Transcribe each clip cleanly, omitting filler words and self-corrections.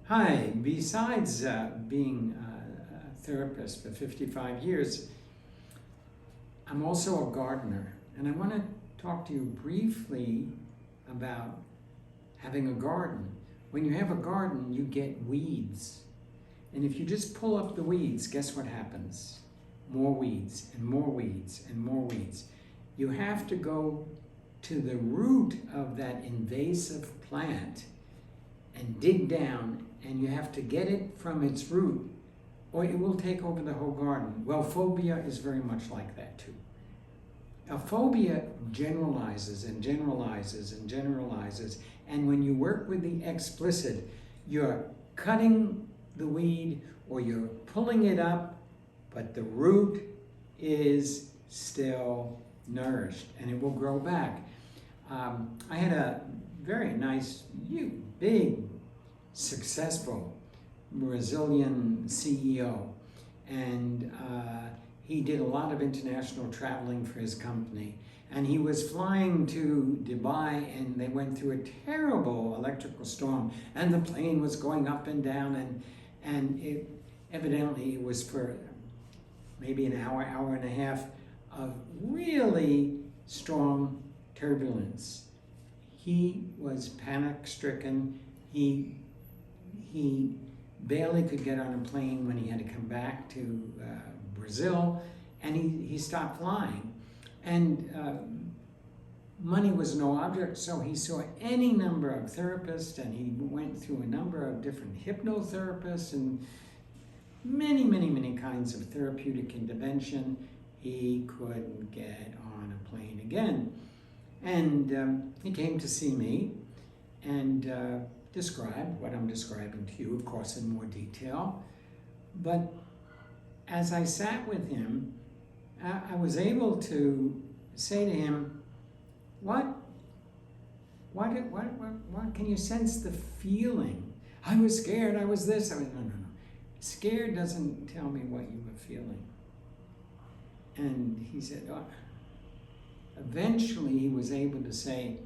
Hi, besides being a therapist for 55 years, I'm also a gardener. And I want to talk to you briefly about having a garden. When you have a garden, you get weeds. And if you just pull up the weeds, guess what happens? More weeds and more weeds and more weeds. You have to go to the root of that invasive plant and dig down, and you have to get it from its root, or it will take over the whole garden. Well, phobia is very much like that too. A phobia generalizes and generalizes and generalizes, and when you work with the explicit, you're cutting the weed or you're pulling it up, but the root is still nourished and it will grow back. I had a very nice, big, successful Brazilian CEO, and he did a lot of international traveling for his company, and he was flying to Dubai, and they went through a terrible electrical storm, and the plane was going up and down, and it evidently it was for maybe an hour, hour and a half of really strong turbulence. He was panic-stricken. He barely could get on a plane when he had to come back to Brazil, and he stopped flying. And money was no object, so he saw any number of therapists, and he went through a number of different hypnotherapists and many kinds of therapeutic intervention. He couldn't get on a plane again. And he came to see me and described what I'm describing to you, of course, in more detail. But as I sat with him, I was able to say to him, what can you sense the feeling? I was scared, I was this, no. Scared doesn't tell me what you were feeling. And he said, oh. Eventually he was able to say,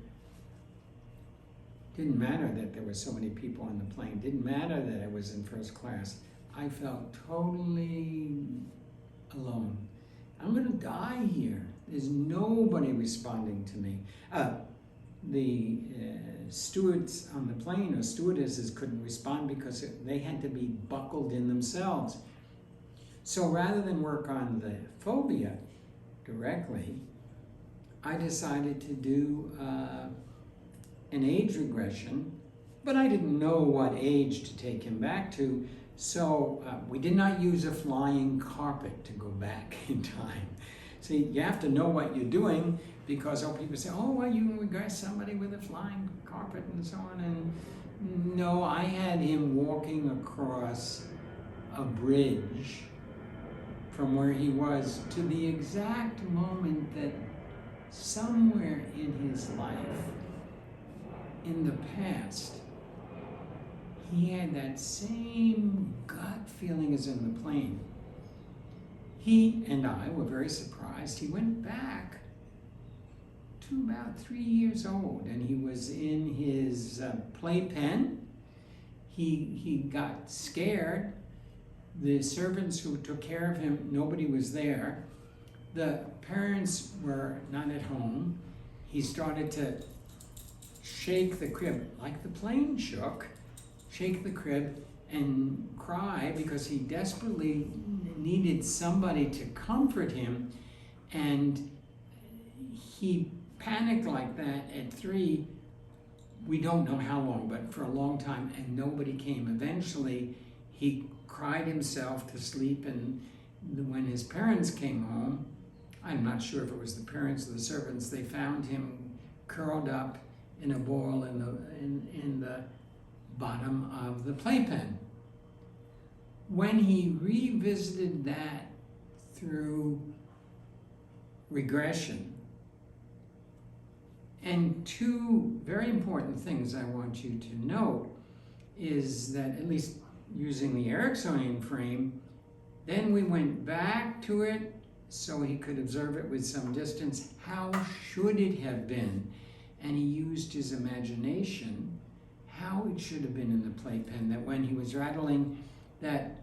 didn't matter that there were so many people on the plane, didn't matter that I was in first class. I felt totally alone. I'm gonna die here. There's nobody responding to me. The stewards on the plane or stewardesses couldn't respond because they had to be buckled in themselves. So rather than work on the phobia directly, I decided to do an age regression, but I didn't know what age to take him back to, so we did not use a flying carpet to go back in time. See, you have to know what you're doing, because people say, oh, well, you can regress somebody with a flying carpet and so on. And no, I had him walking across a bridge from where he was to the exact moment that somewhere in his life, in the past, he had that same gut feeling as in the plane. He and I were very surprised. He went back to about 3 years old, and he was in his playpen. He got scared. The servants who took care of him, nobody was there. The parents were not at home. He started to shake the crib, like the plane shook, shake the crib and cry because he desperately needed somebody to comfort him. And he panicked like that at 3, we don't know how long, but for a long time, and nobody came. Eventually, he cried himself to sleep, and when his parents came home, I'm not sure if it was the parents or the servants, they found him curled up in a ball in the bottom of the playpen. When he revisited that through regression, and 2 very important things I want you to note is that, at least using the Ericksonian frame, then we went back to it so he could observe it with some distance. How should it have been? And he used his imagination. how it should have been in the playpen, that when he was rattling, that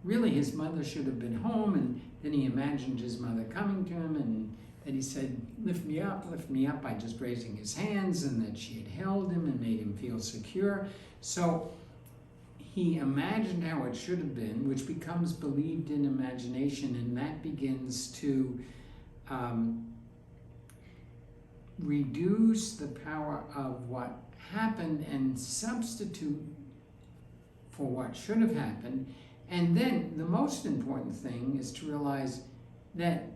really his mother should have been home, and then he imagined his mother coming to him, and that he said, lift me up by just raising his hands, and that she had held him and made him feel secure. So he imagined how it should have been, which becomes believed in imagination, and that begins to reduce the power of what happened and substitute for what should have happened. And then the most important thing is to realize that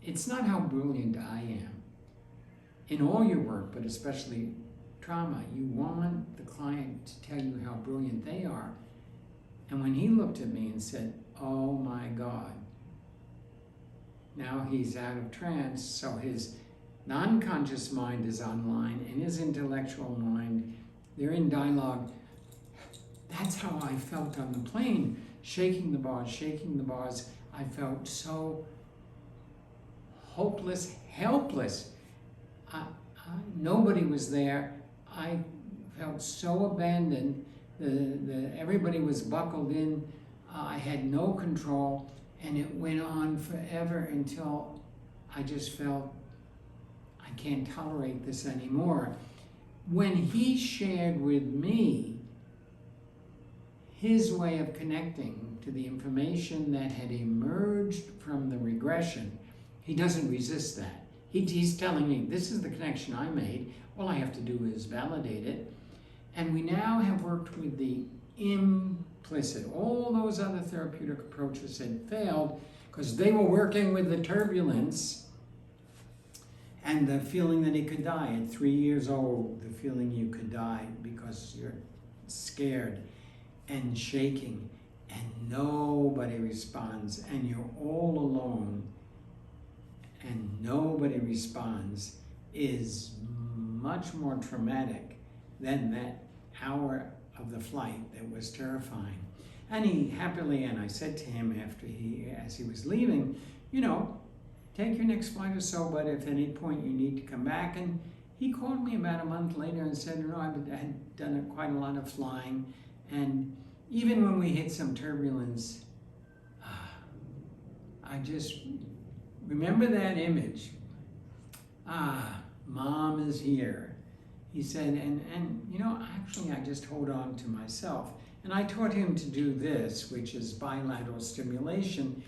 it's not how brilliant I am. In all your work, but especially trauma, you want the client to tell you how brilliant they are. And when he looked at me and said, oh my God, now he's out of trance, so his non-conscious mind is online and his intellectual mind, they're in dialogue. That's how I felt on the plane, shaking the bars. I felt so hopeless, helpless. Nobody was there. I felt so abandoned. Everybody was buckled in. I had no control, and it went on forever until I just felt I can't tolerate this anymore. When he shared with me his way of connecting to the information that had emerged from the regression, he doesn't resist that. He's telling me, this is the connection I made. All I have to do is validate it. And we now have worked with the implicit. All those other therapeutic approaches had failed because they were working with the turbulence and the feeling that he could die. At 3 years old, the feeling you could die because you're scared and shaking and nobody responds and you're all alone and nobody responds is much more traumatic than that hour of the flight that was terrifying. And he happily, and I said to him as he was leaving, take your next flight or so, but if at any point you need to come back. And he called me about a month later and said, I had done quite a lot of flying. And even when we hit some turbulence, I just remember that image. Mom is here. He said, and actually I just hold on to myself. And I taught him to do this, which is bilateral stimulation.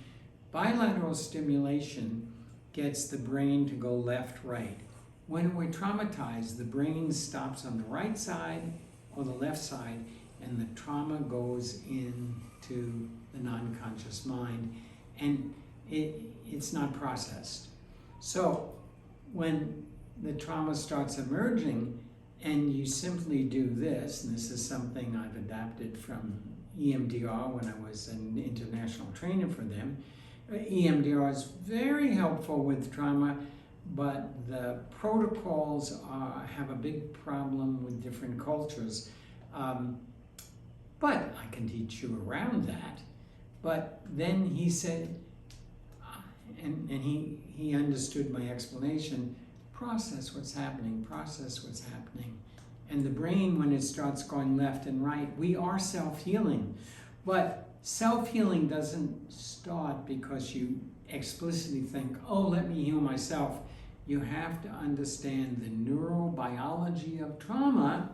Bilateral stimulation gets the brain to go left, right. When we're traumatized, the brain stops on the right side or the left side, and the trauma goes into the non-conscious mind, and it's not processed. So when the trauma starts emerging, and you simply do this, and this is something I've adapted from EMDR when I was an international trainer for them. EMDR is very helpful with trauma, but the protocols have a big problem with different cultures. But I can teach you around that. But then he said, and he understood my explanation, process what's happening, process what's happening. And the brain, when it starts going left and right, we are self-healing. But self-healing doesn't start because you explicitly think, oh, let me heal myself. You have to understand the neurobiology of trauma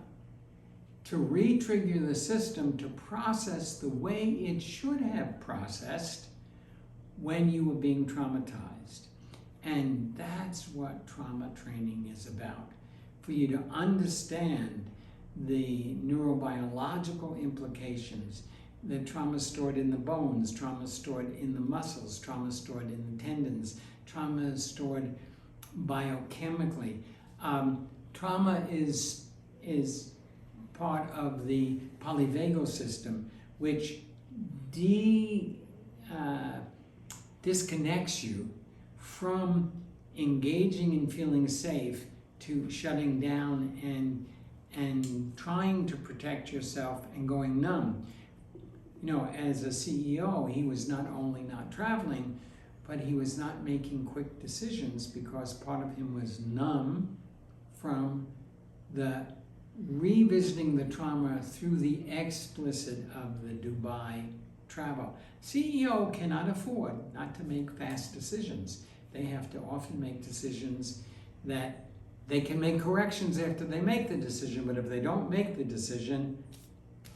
to re-trigger the system to process the way it should have processed when you were being traumatized. And that's what trauma training is about. For you to understand the neurobiological implications, that trauma stored in the bones, trauma stored in the muscles, trauma stored in the tendons, trauma is stored biochemically. Trauma is part of the polyvagal system, which disconnects you from engaging and feeling safe to shutting down and trying to protect yourself and going numb. As a CEO, he was not only not traveling, but he was not making quick decisions because part of him was numb from the revisiting the trauma through the explicit of the Dubai travel. CEO cannot afford not to make fast decisions. They have to often make decisions that they can make corrections after they make the decision, but if they don't make the decision,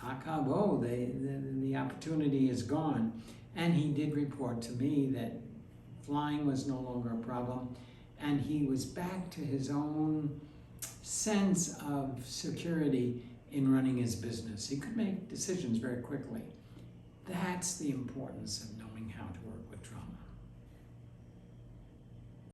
akabo, the opportunity is gone. And he did report to me that flying was no longer a problem, and he was back to his own sense of security in running his business. He could make decisions very quickly. That's the importance of knowing how to